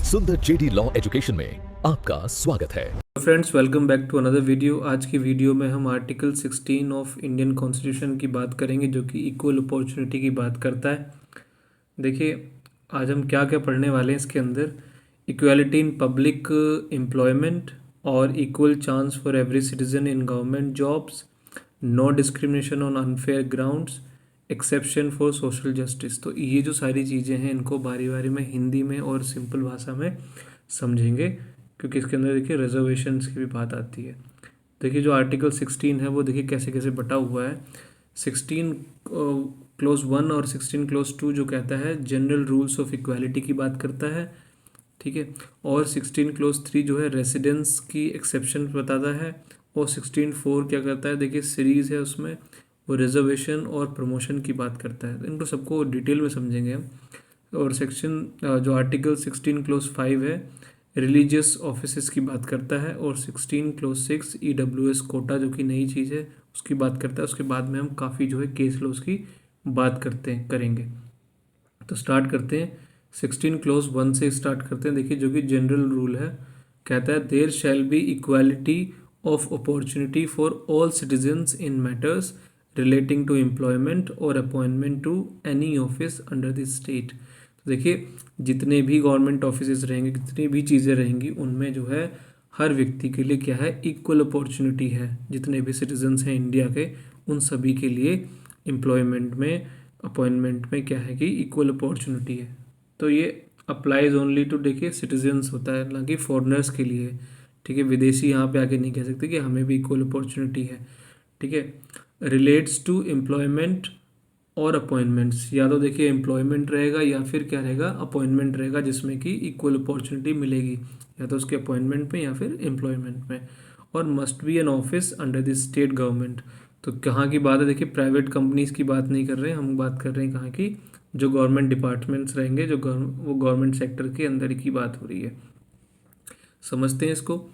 सुंदर JD law education में आपका स्वागत है। Friends, welcome back to another video. आज की वीडियो में हम आर्टिकल 16 ऑफ इंडियन कॉन्स्टिट्यूशन की बात करेंगे, जो कि इक्वल अपॉर्चुनिटी की बात करता है। देखिए, आज हम क्या क्या पढ़ने वाले हैं इसके अंदर। इक्वालिटी इन पब्लिक एम्प्लॉयमेंट और equal chance for every citizen in government jobs, no discrimination on unfair grounds, exception for social justice. तो ये जो सारी चीज़ें हैं, इनको बारी बारी में हिंदी में और सिंपल भाषा में समझेंगे, क्योंकि इसके अंदर देखिए रिजर्वेशंस की भी बात आती है। देखिए, जो आर्टिकल 16 है वो देखिए कैसे कैसे बटा हुआ है। 16 क्लोज 1 और 16 क्लोज 2 जो कहता है जनरल रूल्स ऑफ इक्वालिटी की बात करता है, ठीक है। और 16 क्लोज 3 जो है रेसिडेंस की एक्सेप्शन बताता है। और 16(4) क्या करता है, देखिए सीरीज़ है उसमें, वो रिजर्वेशन और प्रमोशन की बात करता है। तो इनको सबको डिटेल में समझेंगे हम। और सेक्शन जो आर्टिकल 16 क्लोज 5 है रिलीजियस ऑफिसेस की बात करता है। और 16 क्लोज 6 EWS कोटा, जो कि नई चीज़ है, उसकी बात करता है। उसके बाद में हम काफ़ी जो है केस लॉज की बात करेंगे। तो स्टार्ट करते हैं। 16 क्लोज 1 से स्टार्ट करते हैं। देखिए, जो कि जनरल रूल है, कहता है there shall be equality of opportunity for all citizens in matters relating to employment और appointment to any office under the state. तो देखिए, जितने भी गवर्नमेंट ऑफिस रहेंगे, जितनी भी चीज़ें रहेंगी, उनमें जो है हर व्यक्ति के लिए क्या है, इक्वल अपॉर्चुनिटी है। जितने भी सिटीजन्स हैं इंडिया के, उन सभी के लिए एम्प्लॉयमेंट में, अपॉइंटमेंट में क्या है कि इक्वल अपॉर्चुनिटी है। तो ये अप्लाइज ओनली टू, देखिए सिटीजन्स होता है, ना कि फॉरनर्स के लिए, ठीक है। विदेशी यहाँ पे आके नहीं कह सकते कि हमें भी इक्वल अपॉर्चुनिटी है, ठीक है। रिलेट्स टू एम्प्लॉयमेंट और अपॉइंटमेंट्स, या तो देखिए एम्प्लॉयमेंट रहेगा या फिर क्या रहेगा, अपॉइंटमेंट रहेगा, जिसमें कि इक्वल अपॉर्चुनिटी मिलेगी, या तो उसके अपॉइंटमेंट में या फिर एम्प्लॉयमेंट में। और must be an office under the state government. तो कहाँ की बात है, देखिए प्राइवेट कंपनीज की बात नहीं कर रहे हैं हम, बात कर रहे हैं कहाँ की, जो गवर्नमेंट डिपार्टमेंट्स रहेंगे, वो गवर्नमेंट सेक्टर के अंदर की बात हो रही है। समझते हैं इसको।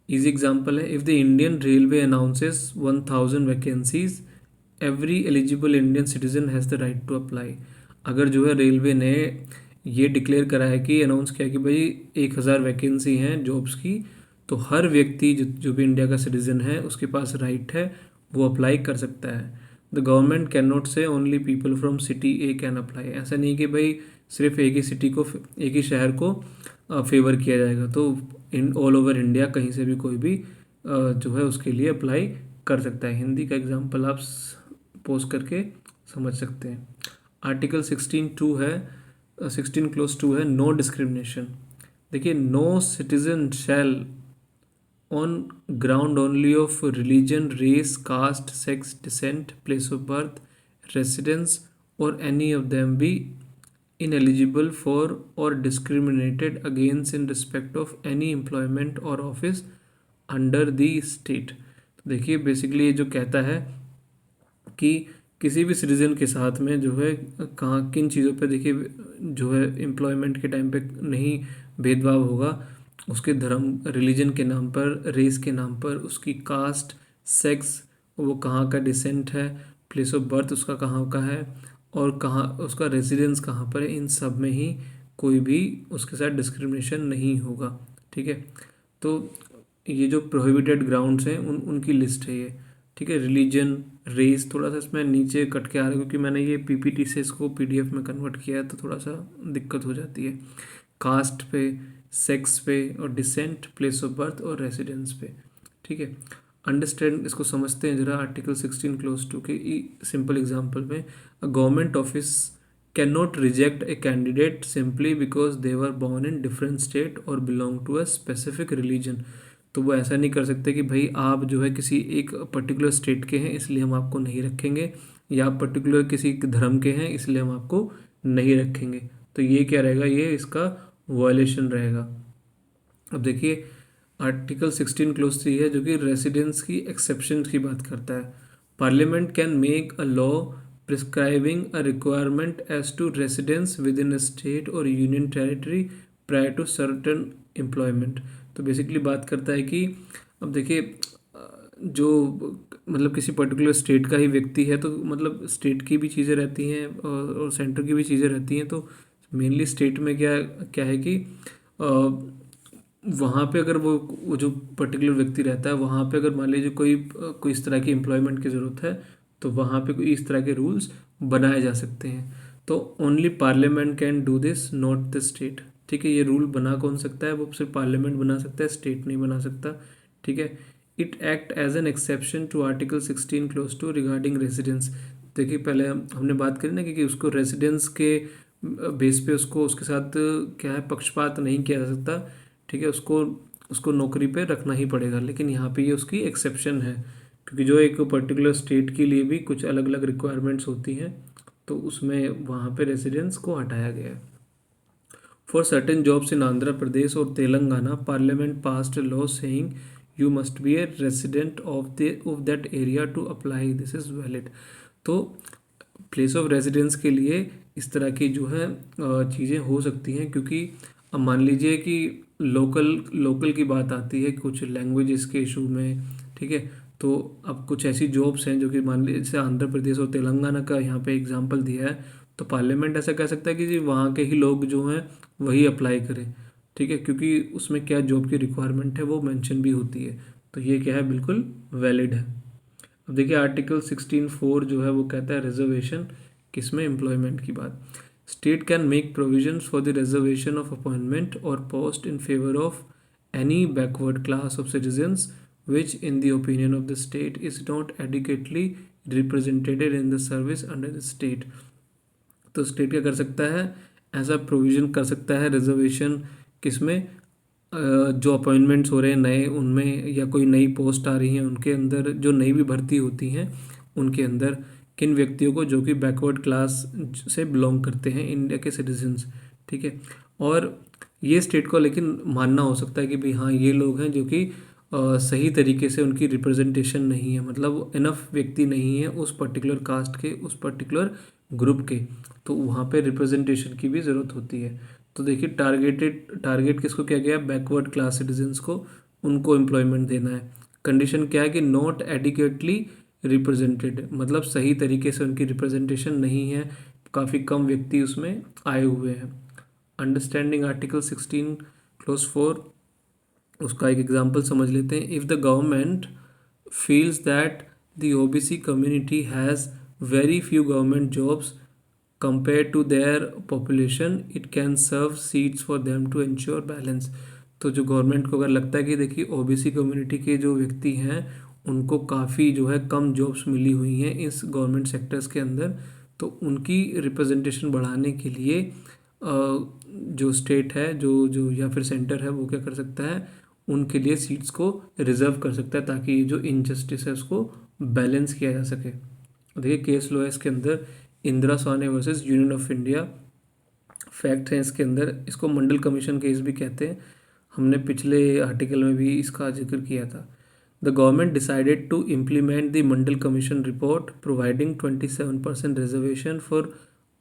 इजी एग्जांपल है, if the Indian railway announces 1000 vacancies, every eligible Indian citizen has the right to apply. अगर जो है रेलवे ने ये डिक्लेयर करा है कि अनाउंस किया कि भाई 1000 वैकेंसी हैं जॉब्स की, तो हर व्यक्ति जो भी इंडिया का सिटीज़न है, उसके पास राइट है, वो अप्लाई कर सकता है। द गवर्नमेंट कैन नॉट से only people from city A can apply. ऐसा नहीं कि भाई सिर्फ एक ही सिटी को, एक ही शहर को फेवर किया जाएगा। तो इन ऑल ओवर इंडिया कहीं से भी कोई भी जो है उसके लिए अप्लाई कर सकता है। हिंदी का एग्जाम्पल आप पोज करके समझ सकते हैं। आर्टिकल 16(2) है, 16 क्लोज 2 है, नो डिस्क्रिमिनेशन। देखिए, no citizen shall on ground only of religion, race, caste, sex, descent, place of birth, residence और any of them be ineligible for or discriminated against in respect of any employment or office under the state। तो देखिए, basically ये जो कहता है कि किसी भी सिटीजन के साथ में जो है कहाँ किन चीज़ों पे देखिए जो है एम्प्लॉयमेंट के टाइम पे नहीं भेदभाव होगा। उसके धर्म, रिलीजन के नाम पर, रेस के नाम पर, उसकी कास्ट, सेक्स, वो कहाँ का डिसेंट है, प्लेस ऑफ बर्थ उसका कहाँ का है, और कहाँ उसका रेजिडेंस कहाँ पर है, इन सब में ही कोई भी उसके साथ डिस्क्रिमिनेशन नहीं होगा, ठीक है। तो ये जो प्रोहिबिटेड ग्राउंड्स हैं उनकी लिस्ट है ये, ठीक है। रिलीजन, रेस, थोड़ा सा इसमें नीचे कट के आ रहा है क्योंकि मैंने ये PPT से इसको PDF में कन्वर्ट किया है, तो थोड़ा सा दिक्कत हो जाती है। कास्ट पे, सेक्स पे, और डिसेंट, प्लेस ऑफ बर्थ और रेसिडेंस पे, ठीक है। अंडरस्टैंड, इसको समझते हैं जरा। आर्टिकल 16 क्लोज 2 के सिंपल एग्जांपल में, a government office can not reject a candidate simply because they were born in different state और belong to a specific religion. तो वो ऐसा नहीं कर सकते कि भाई आप जो है किसी एक पर्टिकुलर स्टेट के हैं इसलिए हम आपको नहीं रखेंगे, या आप पर्टिकुलर किसी धर्म के हैं इसलिए हम आपको नहीं रखेंगे। तो ये क्या रहेगा, ये इसका वायलेशन रहेगा। अब देखिए, आर्टिकल 16 क्लोज 3 है, जो कि रेसिडेंस की एक्सेप्शन की बात करता है। Parliament can make a law prescribing a requirement as to residence within a state और union territory prior to certain employment. तो बेसिकली बात करता है कि अब देखिए जो मतलब किसी पर्टिकुलर स्टेट का ही व्यक्ति है, तो मतलब स्टेट की भी चीज़ें रहती हैं और सेंटर की भी चीज़ें रहती हैं। तो मेनली स्टेट में क्या क्या है कि वहाँ पे अगर वो जो पर्टिकुलर व्यक्ति रहता है वहाँ पे अगर मान लीजिए कोई इस तरह की एम्प्लॉयमेंट की ज़रूरत है तो वहाँ पे कोई इस तरह के रूल्स बनाए जा सकते हैं। तो only parliament can do this, not the state. ठीक है, ये रूल बना कौन सकता है? वो सिर्फ पार्लियामेंट बना सकता है, स्टेट नहीं बना सकता। ठीक है, it act as an exception to article 16 clause two regarding residence. देखिए पहले हमने बात करी ना कि उसको रेजिडेंस के बेस पे उसको उसके साथ क्या है, पक्षपात नहीं किया जा सकता। ठीक है, उसको उसको नौकरी पे रखना ही पड़ेगा, लेकिन यहाँ पे ये उसकी एक्सेप्शन है, क्योंकि जो एक पर्टिकुलर स्टेट के लिए भी कुछ अलग अलग रिक्वायरमेंट्स होती हैं, तो उसमें वहाँ पे रेजिडेंस को हटाया गया है। For certain jobs in Andhra Pradesh और Telangana, parliament passed law saying you must be a resident of that area to apply, this is valid. तो प्लेस ऑफ रेजिडेंस के लिए इस तरह की जो है चीज़ें हो सकती हैं, क्योंकि अब मान लीजिए कि लोकल लोकल की बात आती है कुछ लैंग्वेजेस के इशू में। ठीक है, तो अब कुछ ऐसी जॉब्स हैं जो कि मान लीजिए जैसे आंध्र प्रदेश और तेलंगाना का यहाँ पे एग्जांपल दिया है, तो पार्लियामेंट ऐसा कह सकता है कि जी वहाँ के ही लोग जो हैं वही अप्लाई करें। ठीक है, क्योंकि उसमें क्या जॉब की रिक्वायरमेंट है वो मेंशन भी होती है, तो ये क्या है, बिल्कुल वैलिड है। अब देखिए आर्टिकल 16(4) जो है वो कहता है रिजर्वेशन, किसमें? एम्प्लॉयमेंट की बात। State can make provisions for the reservation of appointment और post in favour of any backward class of citizens which in the opinion of the state is not adequately represented in the service under the state। तो state क्या कर सकता है? ऐसा provision कर सकता है रिजर्वेशन किसमें? जो अपॉइंटमेंट्स हो रहे हैं नए उनमें, या कोई नई पोस्ट आ रही हैं उनके अंदर, जो नई भी भर्ती होती हैं उनके अंदर किन व्यक्तियों को जो कि बैकवर्ड क्लास से बिलोंग करते हैं, इंडिया के सिटीजन्स। ठीक है, और ये स्टेट को लेकिन मानना हो सकता है कि भाई हाँ ये लोग हैं जो कि सही तरीके से उनकी रिप्रेजेंटेशन नहीं है, मतलब इनफ व्यक्ति नहीं है उस पर्टिकुलर कास्ट के, उस पर्टिकुलर ग्रुप के, तो वहाँ पे रिप्रेजेंटेशन की भी ज़रूरत होती है। तो देखिए टारगेट किसको किया गया? बैकवर्ड क्लास सिटीजन्स को, उनको एम्प्लॉयमेंट देना है। कंडीशन क्या है कि नॉट एडिक्वेटली रिप्रेजेंटेड, मतलब सही तरीके से उनकी रिप्रेजेंटेशन नहीं है, काफ़ी कम व्यक्ति उसमें आए हुए हैं। अंडरस्टैंडिंग आर्टिकल 16 क्लोज 4, उसका एक एग्जांपल समझ लेते हैं। If the government feels that the OBC community has very few government jobs compared to their population, it can serve seats for them to ensure balance। तो जो गवर्नमेंट को अगर लगता है कि देखिए ओबीसी कम्युनिटी के जो व्यक्ति हैं उनको काफ़ी जो है कम जॉब्स मिली हुई हैं इस गवर्नमेंट सेक्टर्स के अंदर, तो उनकी रिप्रेजेंटेशन बढ़ाने के लिए जो स्टेट है जो जो या फिर सेंटर है वो क्या कर सकता है, उनके लिए सीट्स को रिजर्व कर सकता है, ताकि ये जो इनजस्टिस है उसको बैलेंस किया जा सके। देखिए केस लो है इसके अंदर, Indira Sahni versus union of India. Fact है इसके अंदर, इसको मंडल कमीशन केस भी कहते हैं, हमने पिछले आर्टिकल में भी इसका जिक्र किया था। The government decided to implement the Mandal commission report providing 27% reservation for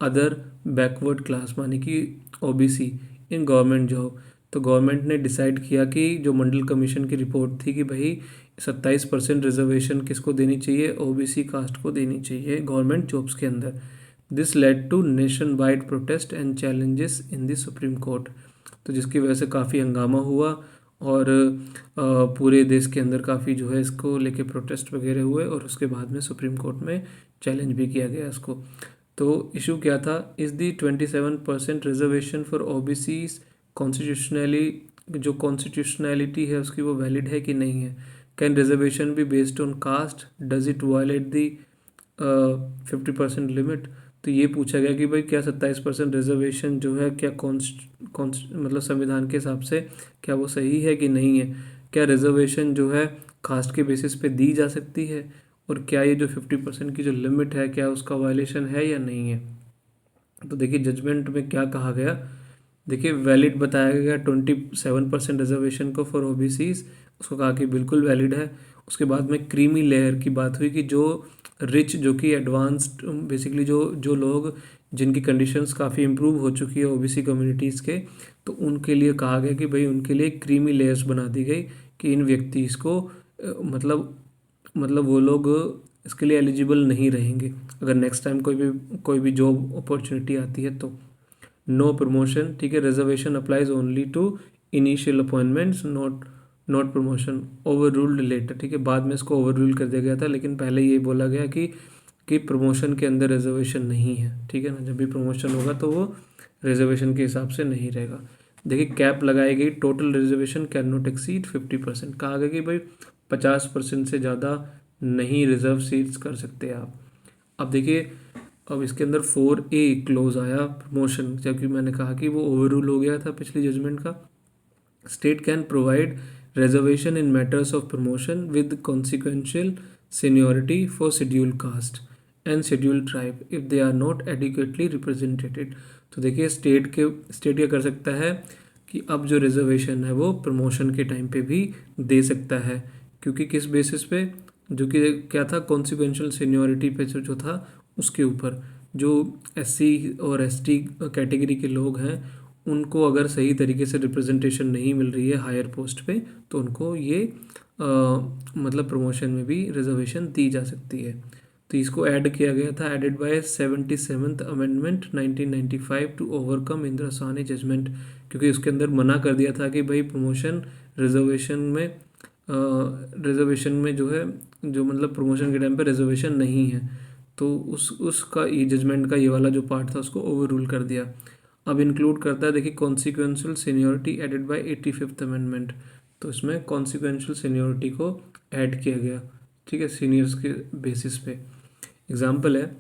other backward class, मानी कि ओबीसी, इन गवर्नमेंट जॉब। तो गवर्नमेंट ने डिसाइड किया कि जो मंडल कमीशन की रिपोर्ट थी कि भाई 27% रिजर्वेशन किसको देनी चाहिए? ओबीसी कास्ट को देनी चाहिए गवर्नमेंट जॉब्स के अंदर। This led to nationwide protest and challenges in the supreme court. तो जिसकी वजह से काफ़ी हंगामा हुआ और पूरे देश के अंदर काफ़ी जो है इसको लेके प्रोटेस्ट वगैरह हुए, और उसके बाद में सुप्रीम कोर्ट में चैलेंज भी किया गया इसको। तो इशू क्या था? Is the 27% reservation for OBC constitutionally, जो कॉन्स्टिट्यूशनैलिटी है उसकी वो वैलिड है कि नहीं है? Can reservation be based on caste? Does it violate the 50% limit? तो ये पूछा गया कि भाई क्या 27% रिजर्वेशन जो है क्या मतलब संविधान के हिसाब से क्या वो सही है कि नहीं है? क्या रिजर्वेशन जो है कास्ट के बेसिस पे दी जा सकती है? और क्या ये जो 50% की जो लिमिट है क्या उसका वायलेशन है या नहीं है? तो देखिए जजमेंट में क्या कहा गया, देखिए वैलिड बताया गया 27% रिजर्वेशन को फॉर ओबीसीज, उसको कहा कि बिल्कुल वैलिड है। उसके बाद में क्रीमी लेयर की बात हुई कि जो रिच, जो कि एडवांस्ड, बेसिकली जो जो लोग जिनकी कंडीशंस काफ़ी इम्प्रूव हो चुकी है ओबीसी कम्युनिटीज़ के, तो उनके लिए कहा गया कि भाई उनके लिए क्रीमी लेयर्स बना दी गई कि इन व्यक्तिस को मतलब वो लोग इसके लिए एलिजिबल नहीं रहेंगे अगर नेक्स्ट टाइम कोई भी जॉब अपॉर्चुनिटी आती है तो। नो प्रमोशन, ठीक है, reservation applies only to initial appointments not promotion, overruled later, ठीक है, बाद में इसको ओवर रूल कर दिया गया था, लेकिन पहले ये बोला गया कि प्रमोशन के अंदर रिजर्वेशन नहीं है, ठीक है ना, जब भी प्रमोशन होगा तो वो रिजर्वेशन के हिसाब से नहीं रहेगा। देखिए कैप लगाई गई, total reservation can not exceed 50%, कहा गया कि भाई 50% से ज़्यादा नहीं रिजर्व सीट्स कर सकते आप। अब देखिए अब इसके अंदर 4A क्लोज आया प्रमोशन, जबकि मैंने कहा कि वो ओवर रूल हो गया था पिछली जजमेंट का। State can provide reservation in matters of promotion with consequential seniority for scheduled caste and scheduled tribe if they are not adequately represented। तो देखिए स्टेट क्या कर सकता है कि अब जो रिजर्वेशन है वो प्रमोशन के टाइम पे भी दे सकता है, क्योंकि किस बेसिस पे, जो कि क्या था, कॉन्सिक्वेंशियल सीनियरिटी पे जो था उसके ऊपर, जो SC और ST कैटेगरी के लोग हैं उनको अगर सही तरीके से रिप्रेजेंटेशन नहीं मिल रही है हायर पोस्ट पे, तो उनको ये मतलब प्रमोशन में भी रिजर्वेशन दी जा सकती है। तो इसको ऐड किया गया था, added by 77th amendment 1995 to overcome Indra Sawhney judgement, क्योंकि उसके अंदर मना कर दिया था कि भाई प्रमोशन रिजर्वेशन में जो है, जो मतलब प्रमोशन के टाइम पे रिजर्वेशन नहीं है, तो उसका ये जजमेंट का ये वाला जो पार्ट था उसको ओवर रूल कर दिया। अब इंक्लूड करता है देखिए consequential seniority added by 85th amendment, तो इसमें कॉन्सिक्वेंशियल सीनियरिटी को ऐड किया गया, ठीक है, सीनियर्स के बेसिस पे। एग्जाम्पल है,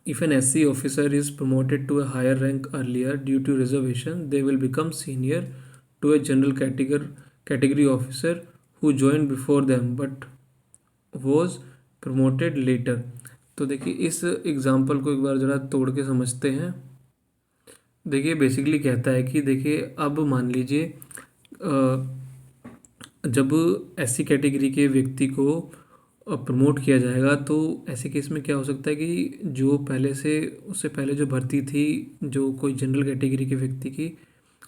if an SC officer is promoted to a higher rank earlier due to reservation they will become senior to a general category officer who join before them but was promoted later. तो देखिए इस example को एक बार ज़रा तोड़ के समझते हैं। देखिए बेसिकली कहता है कि देखिए अब मान लीजिए जब SC कैटेगरी के व्यक्ति को प्रमोट किया जाएगा, तो ऐसे केस में क्या हो सकता है कि जो पहले से उससे पहले जो भर्ती थी जो कोई जनरल कैटेगरी के व्यक्ति की,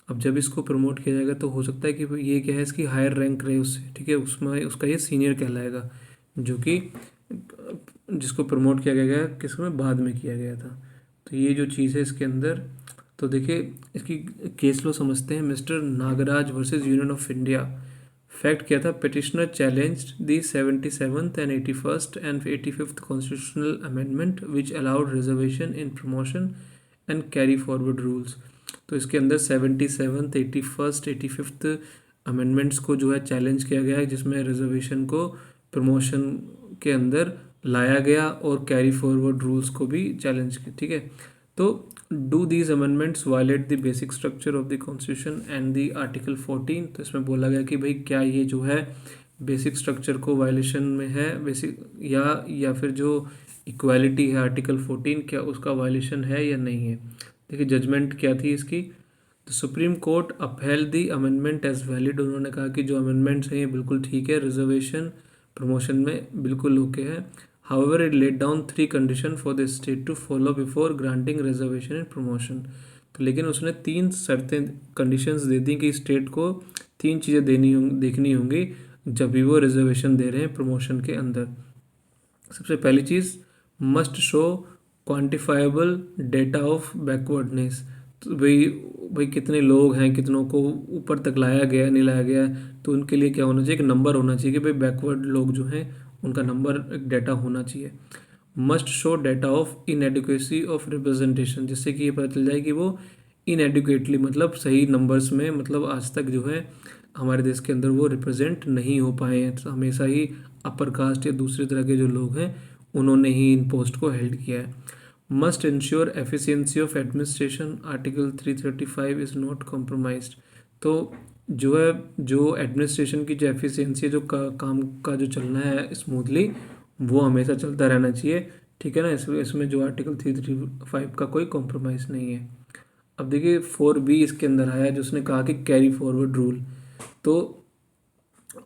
अब जब इसको प्रमोट किया जाएगा तो हो सकता है कि ये क्या है, इसकी हायर रैंक रहे उससे, ठीक है, उसमें उसका ये सीनियर कहलाएगा, जो कि जिसको प्रमोट किया गया किसमें बाद में किया गया था। तो ये जो चीज़ है इसके अंदर, तो देखिए इसकी केस लो समझते हैं। Mister Nagaraj versus union of India, fact क्या था, petitioner challenged the 77th and 81st and 85th constitutional amendment which allowed reservation in promotion and carry forward rules. तो इसके अंदर 77th, 81st, 85th अमेंडमेंट्स को जो है चैलेंज किया गया है, जिसमें रिजर्वेशन को प्रमोशन के अंदर लाया गया और कैरी फॉरवर्ड रूल्स को भी चैलेंज किया, ठीक है। तो do these amendments violate the basic structure of the constitution and the article 14। तो इसमें बोला गया कि भाई क्या ये जो है बेसिक स्ट्रक्चर को वायलेशन में है, बेसिक या फिर जो इक्वालिटी है आर्टिकल 14, क्या उसका वायलेशन है या नहीं है। देखिए जजमेंट क्या थी इसकी, तो सुप्रीम कोर्ट अपहेल्ड दी अमेंडमेंट एज वैलिड। उन्होंने कहा कि जो अमेंडमेंट्स हैं ये बिल्कुल ठीक है, रिजर्वेशन प्रमोशन में बिल्कुल ओके है। However, it laid down 3 conditions for the state to follow before granting reservation and promotion। तो लेकिन उसने 3 शर्तें कंडीशंस दे दी कि स्टेट को 3 चीज़ें देखनी होंगी जब भी वो रिजर्वेशन दे रहे हैं प्रमोशन के अंदर। सबसे पहली चीज़, must show quantifiable data of backwardness. तो भाई कितने लोग हैं, कितनों को ऊपर तक लाया गया नहीं लाया गया, तो उनके लिए क्या होना चाहिए, एक नंबर होना चाहिए कि भाई बैकवर्ड लोग जो हैं उनका नंबर, एक डाटा होना चाहिए। Must show data of inadequacy of representation, जिससे कि ये पता चल जाए कि वो इनएडिक्वेटली मतलब सही नंबर्स में, मतलब आज तक जो है हमारे देश के अंदर वो रिप्रेजेंट नहीं हो पाए हैं, तो हमेशा ही अपर कास्ट या दूसरे तरह के जो लोग हैं उन्होंने ही इन पोस्ट को हेल्ड किया है। Must ensure efficiency of administration, article 335 is not compromised. तो जो है, जो एडमिनिस्ट्रेशन की जो एफिशिएंसी, जो काम का जो चलना है स्मूथली, वो हमेशा चलता रहना चाहिए, ठीक है ना। इसमें जो आर्टिकल 335 का कोई कॉम्प्रोमाइज़ नहीं है। अब देखिए 4B इसके अंदर आया, जो उसने कहा कि कैरी फॉरवर्ड रूल। तो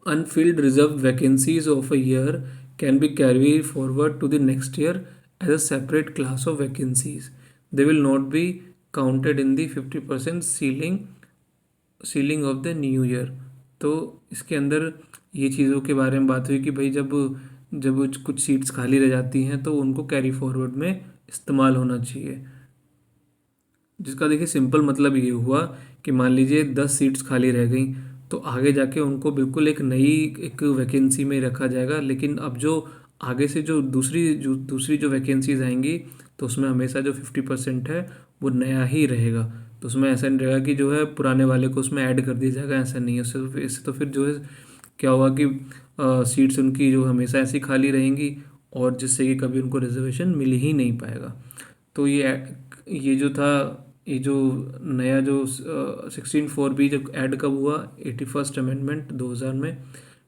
unfilled reserve vacancies of a year can be carry forward to the next year as a separate class of vacancies, they will not be counted in the 50% ceiling of the new year. तो इसके अंदर ये चीज़ों के बारे में बात हुई कि भाई जब कुछ सीट्स खाली रह जाती हैं तो उनको कैरी फॉरवर्ड में इस्तेमाल होना चाहिए। जिसका देखिए सिंपल मतलब ये हुआ कि मान लीजिए 10 सीट्स खाली रह गई, तो आगे जाके उनको बिल्कुल एक नई एक वैकेंसी में रखा जाएगा। लेकिन अब जो आगे से जो दूसरी जो वैकेंसीज आएंगी, तो उसमें हमेशा जो 50% है वो नया ही रहेगा। तो उसमें ऐसा नहीं रहेगा कि जो है पुराने वाले को उसमें ऐड कर दिया जाएगा, ऐसा नहीं है। इससे तो फिर जो है क्या होगा कि सीट्स उनकी जो हमेशा ऐसी खाली रहेंगी, और जिससे कि कभी उनको रिजर्वेशन मिल ही नहीं पाएगा। तो ये जो था, ये जो नया जो 16(4)B जब ऐड कब हुआ, 81st अमेंडमेंट 2000 में,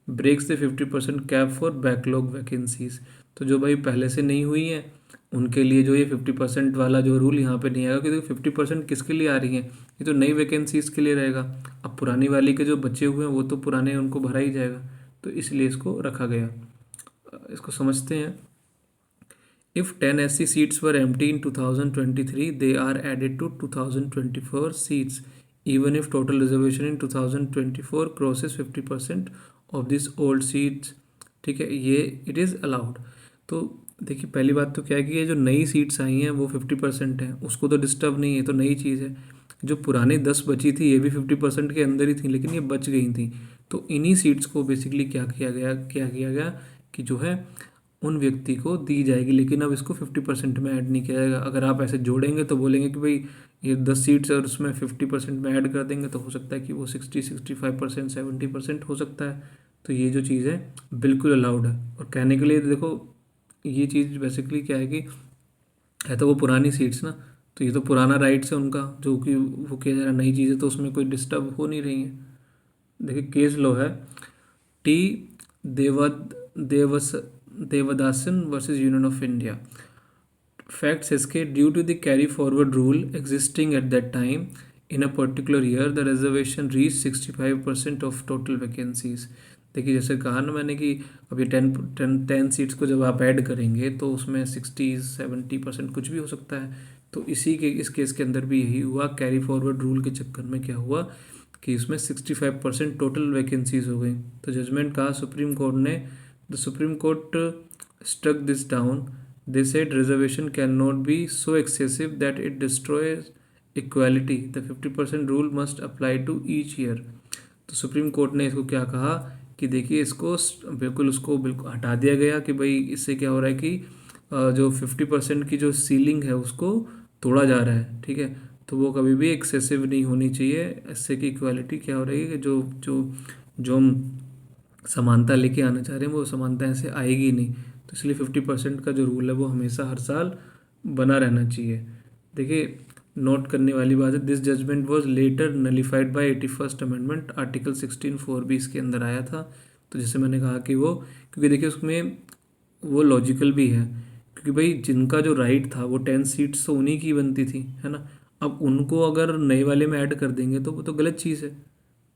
breaks the 50% cap for backlog vacancies. तो जो भाई पहले से नहीं हुई हैं उनके लिए जो ये 50% वाला जो रूल यहाँ पे नहीं आएगा, क्योंकि 50% किसके लिए आ रही है, ये तो नई वैकेंसीज के लिए रहेगा। अब पुरानी वाली के जो बचे हुए हैं वो तो पुराने उनको भरा ही जाएगा, तो इसलिए इसको रखा गया। इसको समझते हैं। If 10 SC seats were empty in 2023, they are added to 2024 seats, even if total reservation in 2024 crosses 50% of these old seats। ठीक है, ये इट इज़ अलाउड। तो देखिए पहली बात तो क्या है कि ये जो नई सीट्स आई हैं वो 50% है, उसको तो डिस्टर्ब नहीं है, तो नई चीज़ है। जो पुरानी 10 बची थी ये भी 50% के अंदर ही थी, लेकिन ये बच गई थी। तो इन्हीं सीट्स को बेसिकली क्या किया गया कि जो है उन व्यक्ति को दी जाएगी, लेकिन अब इसको 50% में ऐड नहीं किया जाएगा। अगर आप ऐसे जोड़ेंगे तो बोलेंगे कि भाई ये 10 सीट्स और उसमें 50% में ऐड कर देंगे तो हो सकता है कि वो 60-65%, 70% हो सकता है। तो ये जो चीज़ है बिल्कुल अलाउड है। और कहने के लिए देखो, ये चीज़ बेसिकली क्या है कि है तो वो पुरानी सीट्स ना, तो ये तो पुराना राइट्स है उनका जो कि वो किया जा रहा है। नई चीज़ें तो उसमें कोई डिस्टर्ब हो नहीं रही है। देखिए केस लो है टी देवद देवस Devadasan versus union of India. Fact says that due to the carry forward rule existing at that time in a particular year, the reservation reached 65% of total vacancies। देखिए जैसे कहा ना मैंने कि अब ये 10 सीट्स को जब आप ऐड करेंगे तो उसमें 60-70% कुछ भी हो सकता है। तो इस केस के अंदर भी यही हुआ। कैरी फॉरवर्ड रूल के चक्कर में क्या हुआ कि इसमें 65% टोटल वैकेंसीज हो गई। तो जजमेंट कहा सुप्रीम कोर्ट ने, the supreme court struck this down. They said reservation cannot be so excessive that it destroys equality. The 50% rule must apply to each year। तो सुप्रीम कोर्ट ने इसको क्या कहा कि देखिए इसको बिल्कुल हटा दिया गया कि भाई इससे क्या हो रहा है कि जो 50% की जो सीलिंग है उसको तोड़ा जा रहा है। ठीक है, तो वो कभी भी एक्सेसिव नहीं होनी चाहिए। इससे कि इक्वालिटी क्या हो रही है कि जो जो जो हम समानता लेके आना चाह रहे हैं वो समानता ऐसे आएगी नहीं। तो इसलिए 50% का जो रूल है वो हमेशा हर साल बना रहना चाहिए। देखिए नोट करने वाली बात है, this judgment was later nullified by 81st amendment, article 16(4) भी इसके अंदर आया था। तो जैसे मैंने कहा कि वो, क्योंकि देखिए उसमें वो लॉजिकल भी है, क्योंकि भाई जिनका जो राइट था वो 10 सीट्स तो उन्हीं की बनती थी, है ना। अब उनको अगर नए वाले में ऐड कर देंगे तो वो तो गलत चीज़ है।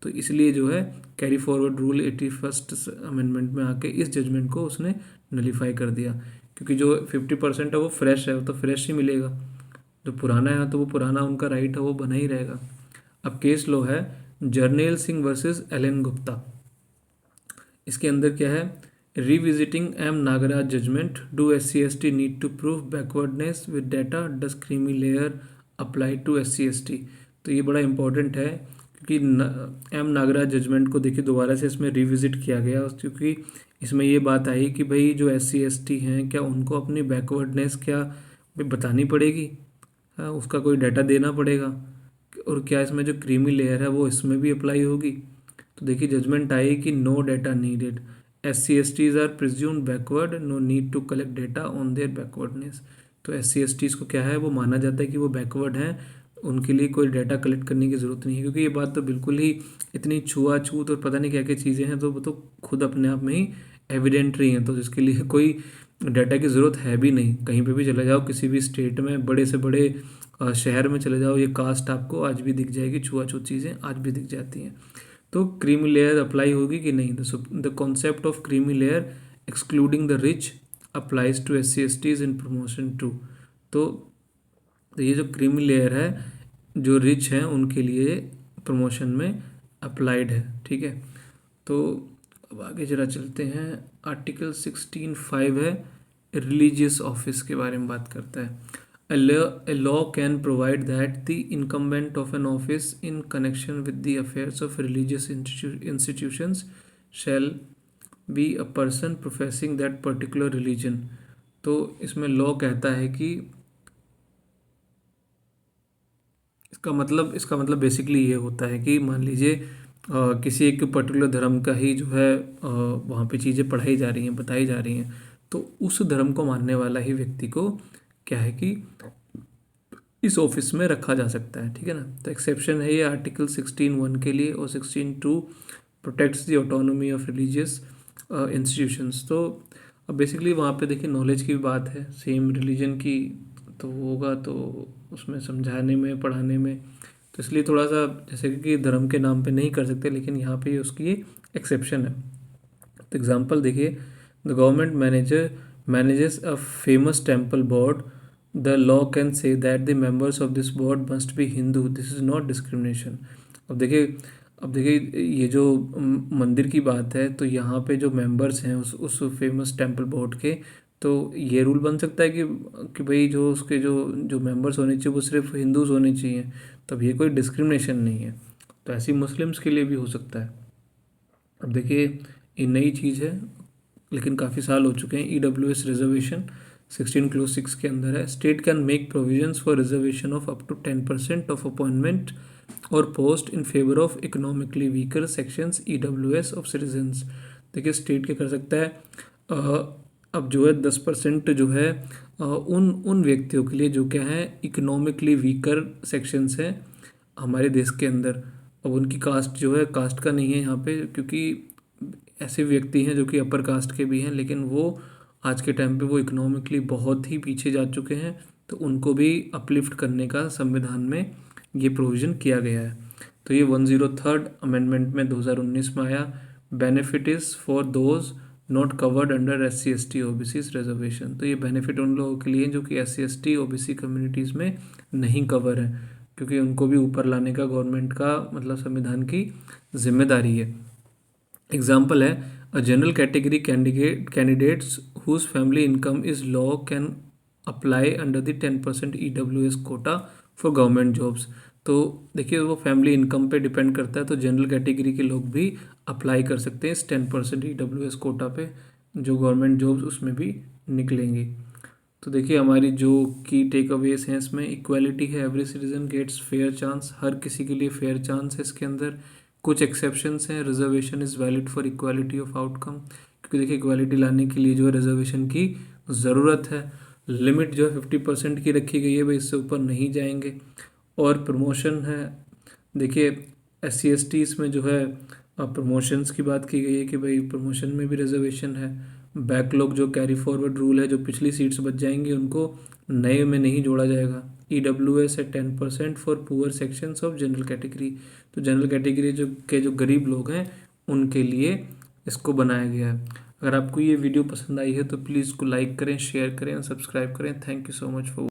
तो इसलिए जो है carry forward rule 81st amendment में आके इस जजमेंट को उसने नलीफाई कर दिया, क्योंकि जो 50% है वो फ्रेश है, वो तो फ्रेश ही मिलेगा। जो पुराना है तो वो पुराना उनका राइट है वो बना ही रहेगा। अब केस लो है जर्नेल सिंह वर्सेस एल.एन. गुप्ता। इसके अंदर क्या है, revisiting M Nagaraj judgment, do SC/ST need to prove backwardness with data, does creamy layer apply to SC/ST। तो ये बड़ा इंपॉर्टेंट है, क्योंकि एम नागराज जजमेंट को देखिए दोबारा से इसमें रिविजिट किया गया, क्योंकि इसमें ये बात आई कि भाई जो SC/ST हैं क्या उनको अपनी बैकवर्डनेस क्या भाई बतानी पड़ेगी, उसका कोई डाटा देना पड़ेगा, और क्या इसमें जो क्रीमी लेयर है वो इसमें भी अप्लाई होगी। तो देखिए जजमेंट आई कि no data needed, SC/STs are presumed backward, no need to collect data on their backwardness. तो SC/STs को क्या है, वो माना जाता है कि वो बैकवर्ड हैं, उनके लिए कोई डाटा कलेक्ट करने की ज़रूरत नहीं है, क्योंकि ये बात तो बिल्कुल ही इतनी छुआछूत और पता नहीं क्या क्या चीज़ें हैं, तो वो तो खुद अपने आप में ही एविडेंट रही हैं। तो जिसके लिए कोई डाटा की ज़रूरत है भी नहीं। कहीं पे भी चले जाओ, किसी भी स्टेट में बड़े से बड़े शहर में चले जाओ, ये कास्ट आपको आज भी दिख जाएगी, छुआछूत चीज़ें आज भी दिख जाती हैं। तो क्रीमी लेयर अप्लाई होगी कि नहीं, the concept of creamy layer excluding the rich applies to SC/STs in promotion too. तो ये जो क्रीमी लेयर है जो रिच हैं उनके लिए प्रमोशन में अप्लाइड है। ठीक है, तो अब आगे जरा चलते हैं। आर्टिकल 16(5) है, रिलीजियस ऑफिस के बारे में बात करता है। A law can provide that the incumbent of an office in connection with the affairs of religious institutions shall be a person professing that particular religion। तो इसमें लॉ कहता है कि इसका मतलब बेसिकली ये होता है कि मान लीजिए किसी एक पर्टिकुलर धर्म का ही जो है वहाँ पे चीज़ें पढ़ाई जा रही हैं, बताई जा रही हैं, तो उस धर्म को मानने वाला ही व्यक्ति को क्या है कि इस ऑफिस में रखा जा सकता है, ठीक है ना। तो एक्सेप्शन है ये आर्टिकल 16(1) के लिए, और 16(2) protects the autonomy of religious institutions. तो अब बेसिकली वहाँ पे देखिए नॉलेज की भी बात है, सेम रिलीजन की तो होगा, तो उसमें समझाने में, पढ़ाने में, तो इसलिए थोड़ा सा जैसे कि धर्म के नाम पे नहीं कर सकते, लेकिन यहाँ पे उसकी एक्सेप्शन है। तो एग्जांपल देखिए, the government manages a famous temple board, the law can say that the members of this board must be Hindu, this is not discrimination. अब देखिए ये जो मंदिर की बात है, तो यहाँ पे जो मेंबर्स हैं उस फेमस टेम्पल बोर्ड के, तो ये रूल बन सकता है कि भाई जो उसके जो मेंबर्स होने चाहिए वो सिर्फ हिंदूज होने चाहिए, तब ये कोई डिस्क्रिमिनेशन नहीं है। तो ऐसी मुस्लिम्स के लिए भी हो सकता है। अब देखिए ये नई चीज़ है, लेकिन काफ़ी साल हो चुके हैं। EWS रिजर्वेशन 16(6) के अंदर है, state can make provisions for reservation of up to 10% of appointment और post in favour of economically weaker sections EWS of citizens. देखिए स्टेट क्या कर सकता है, अब जो है 10% जो है उन व्यक्तियों के लिए जो क्या है इकोनॉमिकली वीकर सेक्शंस हैं हमारे देश के अंदर। अब उनकी कास्ट जो है, कास्ट का नहीं है यहाँ पे, क्योंकि ऐसे व्यक्ति हैं जो कि अपर कास्ट के भी हैं, लेकिन वो आज के टाइम पे वो इकोनॉमिकली बहुत ही पीछे जा चुके हैं, तो उनको भी अपलिफ्ट करने का संविधान में ये प्रोविज़न किया गया है। तो ये 103rd अमेंडमेंट में 2019 में आया। Benefit is for those not covered under SC/ST OBC reservation. तो ये बेनिफिट उन लोगों के लिए जो कि SC/ST OBC कम्युनिटीज़ में नहीं कवर है, क्योंकि उनको भी ऊपर लाने का गवर्नमेंट का मतलब संविधान की जिम्मेदारी है। एग्जाम्पल है, a general category candidates whose family income is low can apply under the 10% EWS quota for government jobs. तो देखिए वो फैमिली इनकम पे डिपेंड करता है, तो जनरल कैटेगरी के लोग भी अप्लाई कर सकते हैं इस 10% EWS कोटा पे, जो गवर्नमेंट जॉब्स उसमें भी निकलेंगी। तो देखिए हमारी जो की टेक अवेज हैं इसमें, इक्वालिटी है, every citizen gets fair chance, हर किसी के लिए फेयर चांस है इसके अंदर। कुछ एक्सेप्शंस हैं, reservation is valid for equality of outcome, क्योंकि देखिए इक्वालिटी लाने के लिए जो है रिजर्वेशन की ज़रूरत है। लिमिट जो है 50% की रखी गई है, भाई इससे ऊपर नहीं जाएंगे। और प्रमोशन है, देखिए SC/ST इसमें जो है प्रमोशंस की बात की गई है कि भाई प्रमोशन में भी रिजर्वेशन है। बैकलॉग जो कैरी फॉरवर्ड रूल है, जो पिछली सीट्स बच जाएंगी उनको नए में नहीं जोड़ा जाएगा। EWS है 10% for poor sections of general category. तो जनरल कैटेगरी जो गरीब लोग हैं उनके लिए इसको बनाया गया है। अगर आपको ये वीडियो पसंद आई है तो प्लीज़ इसको लाइक करें, शेयर करें और सब्सक्राइब करें। Thank you so much for